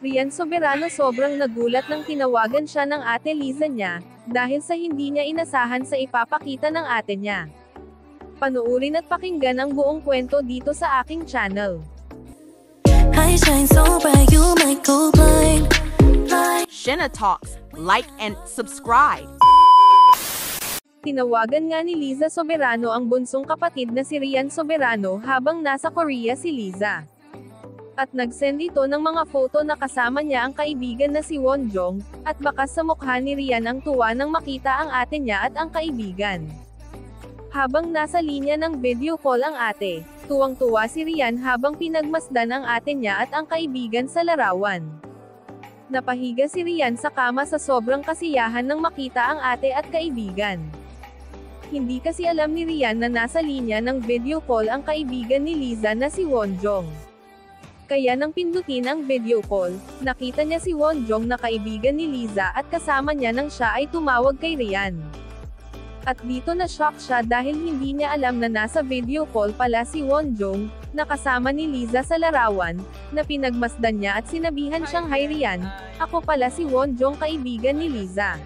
Rian Soberano sobrang nagulat nang tinawagan siya ng ate Liza niya, dahil sa hindi niya inasahan sa ipapakita ng ate niya. Panuurin at pakinggan ang buong kwento dito sa aking channel. I shine so bright you might go blind. Shenna Talks, like and subscribe. Tinawagan nga ni Liza Soberano ang bunsong kapatid na si Rian Soberano habang nasa Korea si Liza. At nag-send ito ng mga photo na kasama niya ang kaibigan na si Wonjong, at bakas sa mukha ni Rian ang tuwa nang makita ang ate niya at ang kaibigan. Habang nasa linya ng video call ang ate, tuwang-tuwa si Rian habang pinagmasdan ang ate niya at ang kaibigan sa larawan. Napahiga si Rian sa kama sa sobrang kasiyahan nang makita ang ate at kaibigan. Hindi kasi alam ni Rian na nasa linya ng video call ang kaibigan ni Liza na si Wonjong. Kaya nang pindutin ang video call, nakita niya si Wonjong na kaibigan ni Liza at kasama niya nang siya ay tumawag kay Rian. At dito na shock siya dahil hindi niya alam na nasa video call pala si Wonjong, na kasama ni Liza sa larawan, na pinagmasdan niya at sinabihan siyang, "Hi Rian, ako pala si Wonjong, kaibigan ni Liza."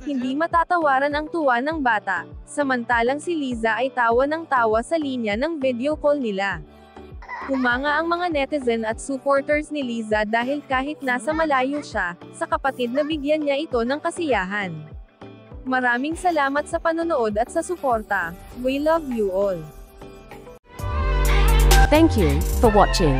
Hindi matatawaran ang tuwa ng bata, samantalang si Liza ay tawa ng tawa sa linya ng video call nila. Humanga ang mga netizen at supporters ni Liza dahil kahit nasa malayo siya, sa kapatid na bigyan niya ito ng kasiyahan. Maraming salamat sa panonood at sa suporta. We love you all. Thank you for watching.